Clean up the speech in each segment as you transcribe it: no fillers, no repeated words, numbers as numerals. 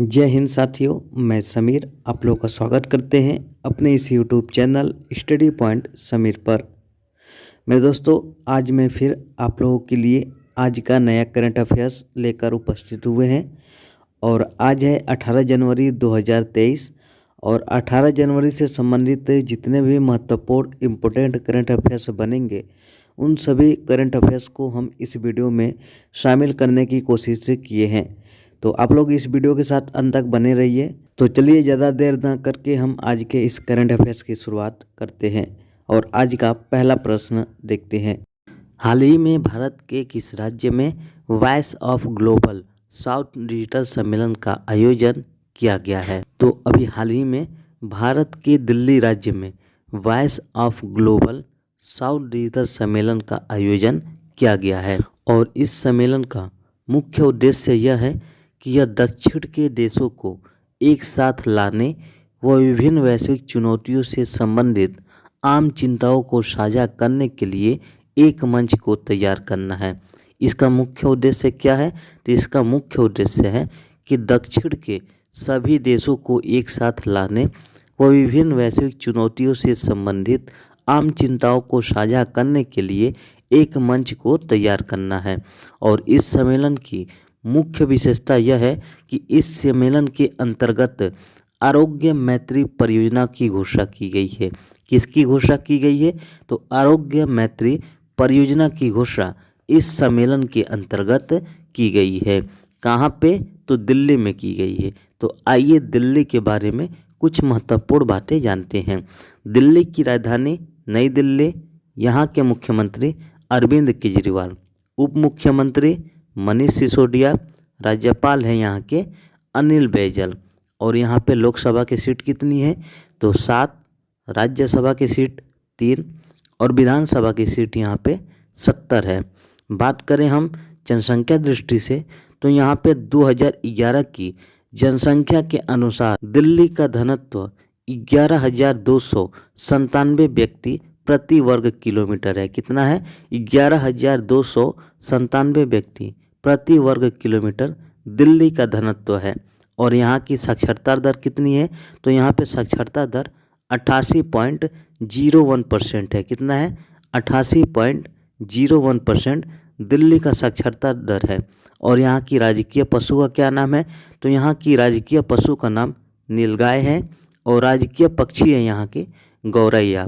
जय हिंद साथियों, मैं समीर आप लोगों का स्वागत करते हैं अपने इस YouTube channel study point Sameer पर। मेरे दोस्तों, आज मैं फिर आप लोगों के लिए आज का नया करंट अफेयर्स लेकर उपस्थित हुए हैं और आज है 18 जनवरी 2023 और 18 जनवरी से संबंधित जितने भी महत्वपूर्ण इम्पोर्टेंट करंट अफेयर्स बनेंगे उन सभी करंट अफेयर्स को हम इस वीडियो में शामिल करने की कोशिश किए हैं। तो आप लोग इस वीडियो के साथ अंत तक बने रहिए। तो चलिए ज़्यादा देर ना करके हम आज के इस करंट अफेयर्स की शुरुआत करते हैं और आज का पहला प्रश्न देखते हैं। हाल ही में भारत के किस राज्य में voice of global south digital सम्मेलन का आयोजन किया गया है? तो अभी हाल ही में भारत के दिल्ली राज्य में voice of global south digital सम्मेलन का आयोजन किया गया है और इस सम्मेलन का मुख्य उद्देश्य यह है कि यह दक्षिण के देशों को एक साथ लाने व विभिन्न वैश्विक चुनौतियों से संबंधित आम चिंताओं को साझा करने के लिए एक मंच को तैयार करना है। इसका मुख्य उद्देश्य क्या है? तो इसका मुख्य उद्देश्य है कि दक्षिण के सभी देशों को एक साथ लाने व विभिन्न वैश्विक चुनौतियों से संबंधित आम चिंताओं को साझा करने के लिए एक मंच को तैयार करना है। और इस सम्मेलन की मुख्य विशेषता यह है कि इस सम्मेलन के अंतर्गत आरोग्य मैत्री परियोजना की घोषणा की गई है। किसकी घोषणा की गई है? तो आरोग्य मैत्री परियोजना की घोषणा इस सम्मेलन के अंतर्गत की गई है। कहाँ पे? तो दिल्ली में की गई है। तो आइए दिल्ली के बारे में कुछ महत्वपूर्ण बातें जानते हैं। दिल्ली की राजधानी नई दिल्ली, यहाँ के मुख्यमंत्री अरविंद केजरीवाल, उप मुख्यमंत्री मनीष सिसोदिया, राज्यपाल हैं यहाँ के अनिल बैजल। और यहाँ पे लोकसभा की सीट कितनी है? तो 7, राज्यसभा की सीट 3 और विधानसभा की सीट यहाँ पे 70 है। बात करें हम जनसंख्या दृष्टि से तो यहाँ पे 2011 की जनसंख्या के अनुसार दिल्ली का घनत्व 11,297 व्यक्ति प्रति वर्ग किलोमीटर है। कितना है? 11,297 व्यक्ति प्रति वर्ग किलोमीटर दिल्ली का घनत्व है। और यहाँ की साक्षरता दर कितनी है? तो यहाँ पे साक्षरता दर 88.01% है। कितना है? 88.01% दिल्ली का साक्षरता दर है। और यहाँ की राजकीय पशु का क्या नाम है? तो यहाँ की राजकीय पशु का नाम नीलगाय है और राजकीय पक्षी है यहाँ के गौरैया।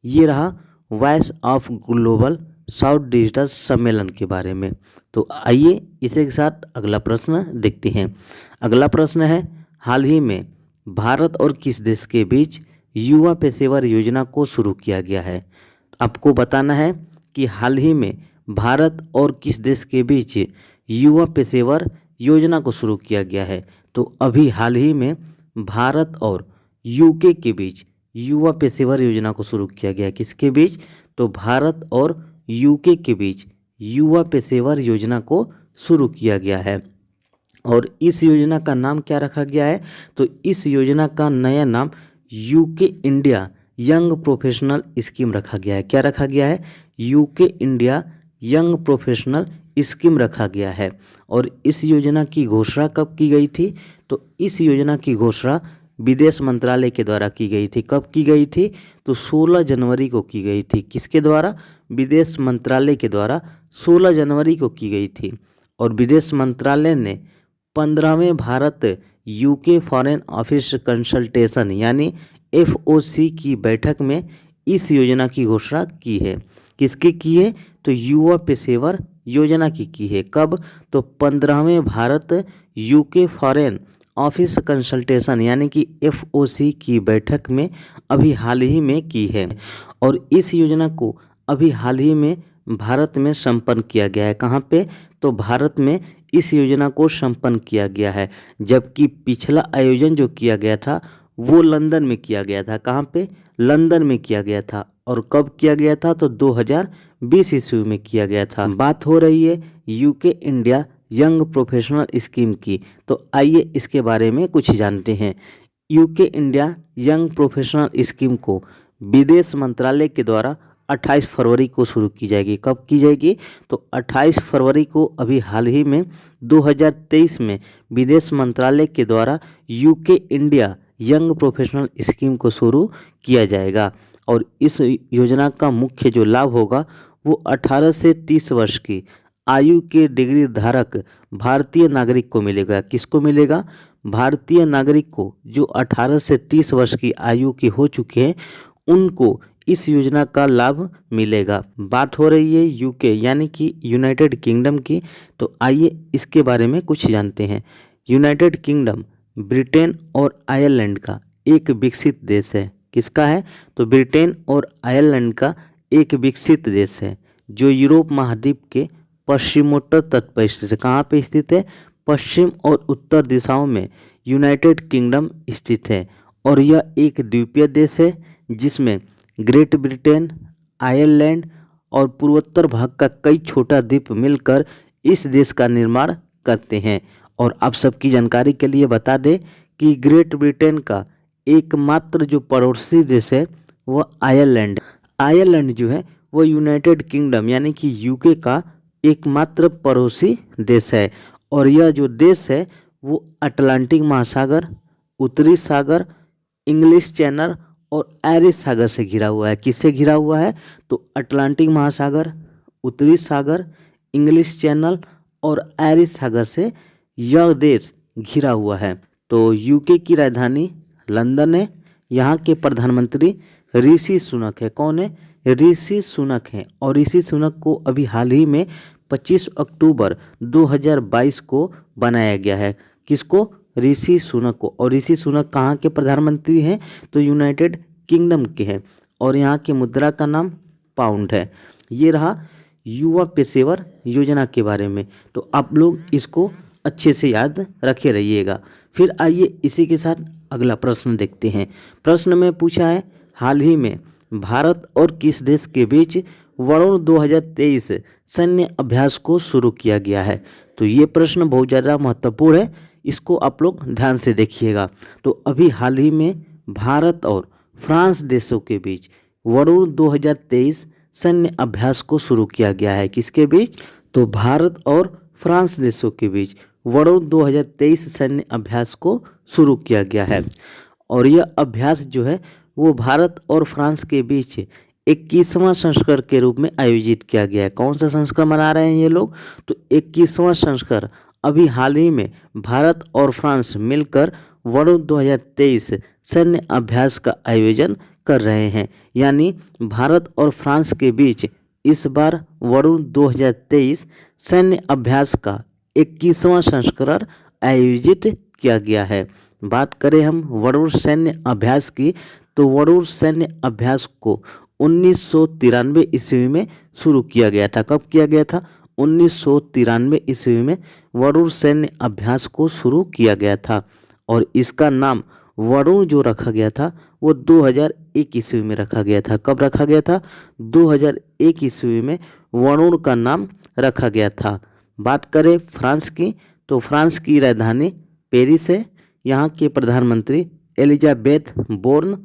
ये रहा voice of global south digital सम्मेलन के बारे में। तो आइए इसी के साथ अगला प्रश्न देखते हैं। अगला प्रश्न है, हाल ही में भारत और किस देश के बीच युवा पेशेवर योजना को शुरू किया गया है? आपको बताना है कि हाल ही में भारत और किस देश के बीच युवा पेशेवर योजना को शुरू किया गया है? तो अभी हाल ही में भारत और यूके के बीच युवा पेशेवर योजना को शुरू किया गया है। किसके बीच? तो भारत और यूके के बीच युवा पेशेवर योजना को शुरू किया गया है। और इस योजना का नाम क्या रखा गया है? तो इस योजना का नया नाम UK India young professional scheme रखा गया है। क्या रखा गया है? UK India young professional scheme रखा गया है। और इस योजना की घोषणा कब की गई थी? तो इस योजना की घोषणा विदेश मंत्रालय के द्वारा की गई थी। कब की गई थी? तो 16 जनवरी को की गई थी। किसके द्वारा? विदेश मंत्रालय के द्वारा 16 जनवरी को की गई थी। और विदेश मंत्रालय ने 15वें Bharat UK foreign office consultation यानी FOC की बैठक में इस योजना की घोषणा की है। किसकी की है? तो युवा पेशेवर योजना की है। कब? तो 15वें Bharat UK foreign office consultation यानी कि FOC की बैठक में अभी हाल ही में की है। और इस योजना को अभी हाल ही में भारत में संपन्न किया गया है। कहाँ पे? तो भारत में इस योजना को संपन्न किया गया है। जबकि पिछला आयोजन जो किया गया था वो लंदन में किया गया था। कहाँ पे? लंदन में किया गया था। और कब किया गया था? तो 2020 ईस्वी में किया गया था। बात हो रही है UK India young professional scheme की। तो आइए इसके बारे में कुछ जानते हैं। UK India young professional scheme को विदेश मंत्रालय के द्वारा 28 फरवरी को शुरू की जाएगी। कब की जाएगी? तो 28 फरवरी को अभी हाल ही में 2023 में विदेश मंत्रालय के द्वारा UK India young professional scheme को शुरू किया जाएगा। और इस योजना का मुख्य जो लाभ होगा वो 18 से 30 वर्ष की आयु के डिग्री धारक भारतीय नागरिक को मिलेगा। किसको मिलेगा? भारतीय नागरिक को जो 18 से 30 वर्ष की आयु के हो चुके हैं उनको इस योजना का लाभ मिलेगा। बात हो रही है यूके यानी कि यूनाइटेड किंगडम की, तो आइए इसके बारे में कुछ जानते हैं। यूनाइटेड किंगडम ब्रिटेन और आयरलैंड का एक विकसित देश है। किसका है? तो ब्रिटेन और आयरलैंड का एक विकसित देश है जो यूरोप महाद्वीप के पश्चिमोत्तर तट पर स्थित है। कहाँ पे स्थित है? पश्चिम और उत्तर दिशाओं में यूनाइटेड किंगडम स्थित है। और यह एक द्वीपीय देश है जिसमें ग्रेट ब्रिटेन, आयरलैंड और पूर्वोत्तर भाग का कई छोटा द्वीप मिलकर इस देश का निर्माण करते हैं। और आप सबकी जानकारी के लिए बता दें कि ग्रेट ब्रिटेन का एकमात्र जो पड़ोसी देश है वह आयरलैंड। आयरलैंड जो है वो यूनाइटेड किंगडम यानी कि यूके का एकमात्र पड़ोसी देश है। और यह जो देश है वो अटलांटिक महासागर, उत्तरी सागर, इंग्लिश चैनल और आयरिश सागर से घिरा हुआ है। किससे घिरा हुआ है? तो अटलांटिक महासागर, उत्तरी सागर, इंग्लिश चैनल और आयरिश सागर से यह देश घिरा हुआ है। तो यूके की राजधानी लंदन है। यहाँ के प्रधानमंत्री ऋषि सुनक है। कौन है? ऋषि सुनक है। और ऋषि सुनक को अभी हाल ही में 25 अक्टूबर 2022 को बनाया गया है। किसको? ऋषि सुनक को। और ऋषि सुनक कहाँ के प्रधानमंत्री हैं? तो यूनाइटेड किंगडम के हैं। और यहाँ की मुद्रा का नाम पाउंड है। ये रहा युवा पेशेवर योजना के बारे में। तो आप लोग इसको अच्छे से याद रखे रहिएगा। फिर आइए इसी के साथ अगला प्रश्न देखते हैं। प्रश्न में पूछा है हाल ही में भारत और किस देश के बीच वरुण 2023 सैन्य अभ्यास को शुरू किया गया है? तो ये प्रश्न बहुत ज़्यादा महत्वपूर्ण है, इसको आप लोग ध्यान से देखिएगा। तो अभी हाल ही में भारत और फ्रांस देशों के बीच वरुण 2023 सैन्य अभ्यास को शुरू किया गया है। किसके बीच? तो भारत और फ्रांस देशों के बीच वरुण 2023 सैन्य अभ्यास को शुरू किया गया है। और यह अभ्यास जो है वो भारत और फ्रांस के बीच 21वां संस्करण के रूप में आयोजित किया गया है। कौन सा संस्करण मना रहे हैं ये लोग? तो 21वां संस्करण अभी हाल ही में भारत और फ्रांस मिलकर वरुण 2023 सैन्य अभ्यास का आयोजन कर रहे हैं। यानी भारत और फ्रांस के बीच इस बार वरुण 2023 सैन्य अभ्यास का 21वां संस्करण आयोजित किया गया है। बात करें हम वरुण सैन्य अभ्यास की, तो वरुण सैन्य अभ्यास को 1993 ईस्वी में शुरू किया गया था। कब किया गया था? 1993 ईस्वी में वरुण सैन्य अभ्यास को शुरू किया गया था। और इसका नाम वरुण जो रखा गया था वो 2001 ईस्वी में रखा गया था। कब रखा गया था? 2001 ईस्वी में वरुण का नाम रखा गया था। बात करें फ्रांस की, तो फ्रांस की राजधानी पेरिस है। यहाँ के प्रधानमंत्री एलिजाबेथ बोर्न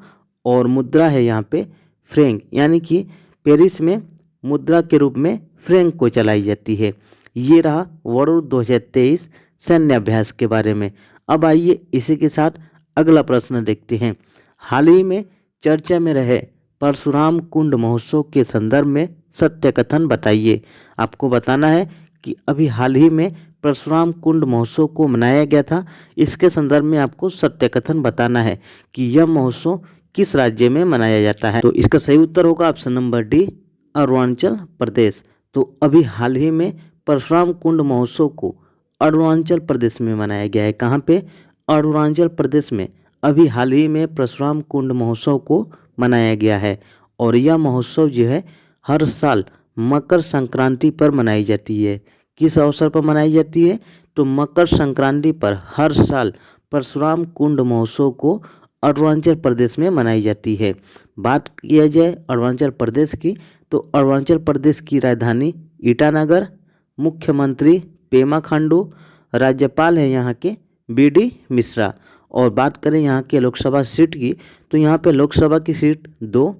और मुद्रा है यहाँ पे फ्रैंक, यानी कि पेरिस में मुद्रा के रूप में फ्रैंक को चलाई जाती है। ये रहा वरुण 2023 सैन्य अभ्यास के बारे में। अब आइए इसी के साथ अगला प्रश्न देखते हैं। हाल ही में चर्चा में रहे परशुराम कुंड महोत्सव के संदर्भ में सत्य कथन बताइए। आपको बताना है कि अभी हाल ही में परशुराम कुंड महोत्सव को मनाया गया था। इसके संदर्भ में आपको सत्य कथन बताना है कि यह महोत्सव किस राज्य में मनाया जाता है। तो इसका सही उत्तर होगा option number D, Arunachal Pradesh. तो अभी हाल ही में परशुराम कुंड महोत्सव को अरुणाचल प्रदेश में मनाया गया है। कहाँ पे? अरुणाचल प्रदेश में अभी हाल ही में परशुराम कुंड महोत्सव को मनाया गया है। और यह महोत्सव जो है हर साल मकर संक्रांति पर मनाई जाती है। किस अवसर पर मनाई जाती है? तो मकर संक्रांति पर हर साल परशुराम कुंड महोत्सव को अरुणाचल प्रदेश में मनाई जाती है। बात किया जाए अरुणाचल प्रदेश की, तो अरुणाचल प्रदेश की राजधानी ईटानगर, मुख्यमंत्री पेमा खांडू, राज्यपाल है यहाँ के बीडी मिश्रा। और बात करें यहाँ के लोकसभा सीट की, तो यहाँ पे लोकसभा की सीट 2,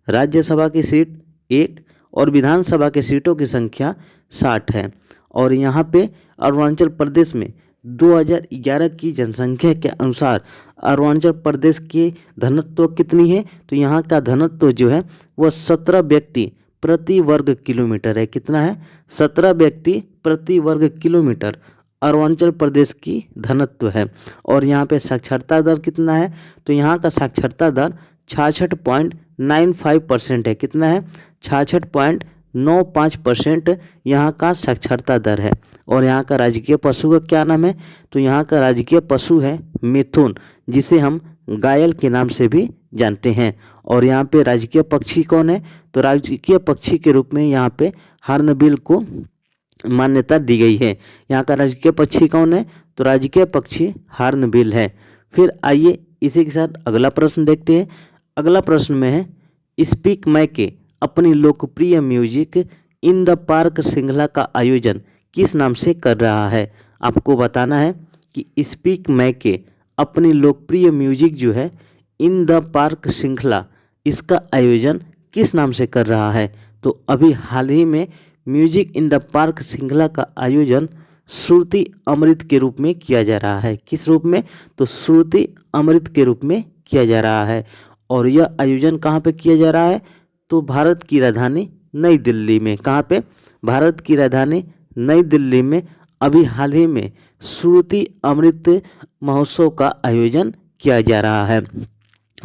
राज्यसभा की सीट 1 और विधानसभा के सीटों की संख्या 60 है। और यहाँ पे अरुणाचल प्रदेश में 2011 की जनसंख्या के अनुसार अरुणाचल प्रदेश की घनत्व कितनी है, तो यहाँ का घनत्व जो है वह 17 व्यक्ति प्रति वर्ग किलोमीटर है। कितना है? 17 व्यक्ति प्रति वर्ग किलोमीटर अरुणाचल प्रदेश की घनत्व है। और यहाँ पे साक्षरता दर कितना है, तो यहाँ का साक्षरता दर 66.95% है। कितना है? 66.95% यहाँ का साक्षरता दर है। और यहाँ का राजकीय पशु का क्या नाम है, तो यहाँ का राजकीय पशु है मिथुन, जिसे हम घायल के नाम से भी जानते हैं। और यहाँ पे राजकीय पक्षी कौन है, तो राजकीय पक्षी के रूप में यहाँ पे हॉर्नबिल को मान्यता दी गई है। यहाँ का राजकीय पक्षी कौन है, तो राजकीय पक्षी हॉर्नबिल है। फिर आइए इसी के साथ अगला प्रश्न देखते हैं। अगला प्रश्न में है, स्पीक मैके अपनी लोकप्रिय म्यूजिक इन द पार्क श्रृंखला का आयोजन किस नाम से कर रहा है। आपको बताना है कि स्पीक मैके अपनी लोकप्रिय म्यूजिक जो है इन द पार्क श्रृंखला, इसका आयोजन किस नाम से कर रहा है। तो अभी हाल ही में म्यूजिक इन द पार्क श्रृंखला का आयोजन श्रुति अमृत के रूप में किया जा रहा है। किस रूप में, तो श्रुति अमृत के रूप में किया जा रहा है। और यह आयोजन कहाँ पे किया जा रहा है, तो भारत की राजधानी नई दिल्ली में। कहाँ पे? भारत की राजधानी नई दिल्ली में अभी हाल ही में श्रुति अमृत महोत्सव का आयोजन किया जा रहा है।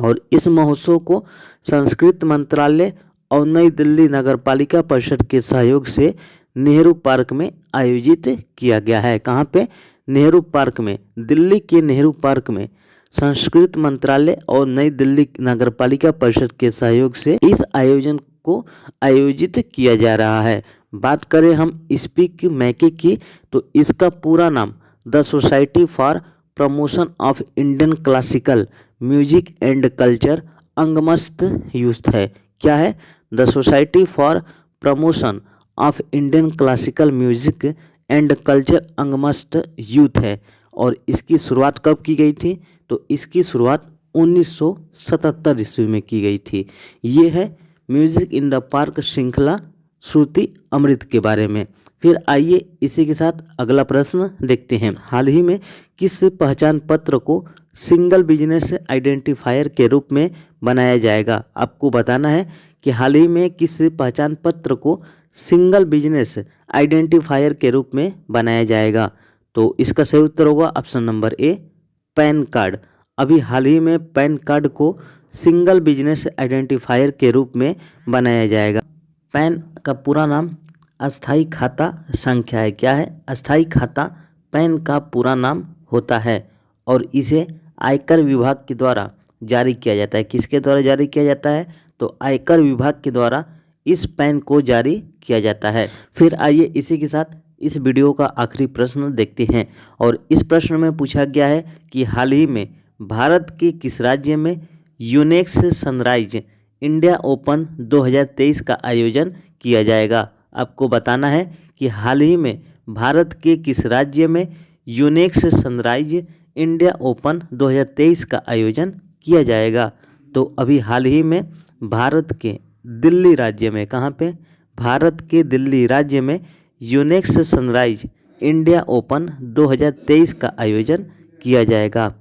और इस महोत्सव को संस्कृति मंत्रालय और नई दिल्ली नगर पालिका परिषद के सहयोग से नेहरू पार्क में आयोजित किया गया है। कहाँ पे? नेहरू पार्क में, दिल्ली के नेहरू पार्क में संस्कृति मंत्रालय और नई दिल्ली नगर पालिका परिषद के सहयोग से इस आयोजन को आयोजित किया जा रहा है। बात करें हम स्पीक मैके की, तो इसका पूरा नाम the society for promotion of Indian classical music and culture amongst youth है। क्या है? The society for promotion of Indian classical music and culture amongst youth है। और इसकी शुरुआत कब की गई थी, तो इसकी शुरुआत 1977 ईस्वी में की गई थी। ये है म्यूजिक इन द पार्क श्रृंखला श्रुति अमृत के बारे में। फिर आइए इसी के साथ अगला प्रश्न देखते हैं। हाल ही में किस पहचान पत्र को सिंगल बिजनेस आइडेंटिफायर के रूप में बनाया जाएगा। आपको बताना है कि हाल ही में किस पहचान पत्र को सिंगल बिजनेस आइडेंटिफायर के रूप में बनाया जाएगा। तो इसका सही उत्तर होगा option number A, pan card. अभी हाल ही में पैन कार्ड को सिंगल बिजनेस आइडेंटिफायर के रूप में बनाया जाएगा। पैन का पूरा नाम अस्थाई खाता संख्या है। क्या है? अस्थाई खाता पैन का पूरा नाम होता है। और इसे आयकर विभाग के द्वारा जारी किया जाता है। किसके द्वारा जारी किया जाता है? तो आयकर विभाग के द्वारा इस पैन को जारी किया जाता है। फिर आइए इसी के साथ इस वीडियो का आखिरी प्रश्न देखते हैं। और इस प्रश्न में पूछा गया है कि हाल ही में भारत के किस राज्य में यूनेक्स सनराइज इंडिया ओपन 2023 का आयोजन किया जाएगा। आपको बताना है कि हाल ही में भारत के किस राज्य में यूनेक्स सनराइज इंडिया ओपन 2023 का आयोजन किया जाएगा। तो अभी हाल ही में भारत के दिल्ली राज्य में, कहाँ पे? भारत के दिल्ली राज्य में यूनेक्स सनराइज इंडिया ओपन 2023 का आयोजन किया जाएगा।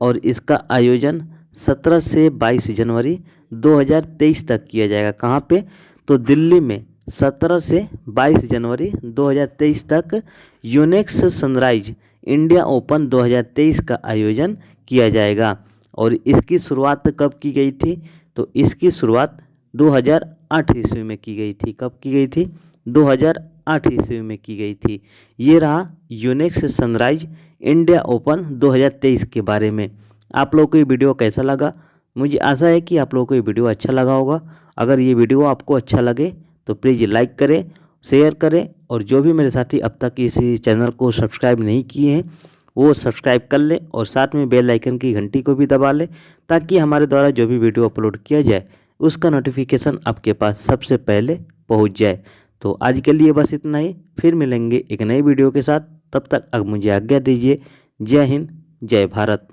और इसका आयोजन 17 से 22 जनवरी 2023 तक किया जाएगा। कहाँ पे? तो दिल्ली में 17 से 22 जनवरी 2023 तक यूनेक्स सनराइज इंडिया ओपन 2023 का आयोजन किया जाएगा। और इसकी शुरुआत कब की गई थी? तो इसकी शुरुआत 2008 ईस्वी में की गई थी। कब की गई थी? 2008 ईस्वी में की गई थी। ये रहा यूनेक्स सनराइज इंडिया ओपन 2023 के बारे में। आप लोगों को ये वीडियो कैसा लगा? मुझे आशा है कि आप लोगों को ये वीडियो अच्छा लगा होगा। अगर ये वीडियो आपको अच्छा लगे तो प्लीज़ लाइक करें, शेयर करें। और जो भी मेरे साथी अब तक इस चैनल को सब्सक्राइब नहीं किए हैं वो सब्सक्राइब कर लें और साथ में बेल आइकन की घंटी को भी दबा लें, ताकि हमारे द्वारा जो भी वीडियो अपलोड किया जाए उसका नोटिफिकेशन आपके पास सबसे पहले पहुंच जाए। तो आज के लिए बस इतना ही। फिर मिलेंगे एक नई वीडियो के साथ। तब तक अब मुझे आज्ञा दीजिए। जय हिंद, जय भारत।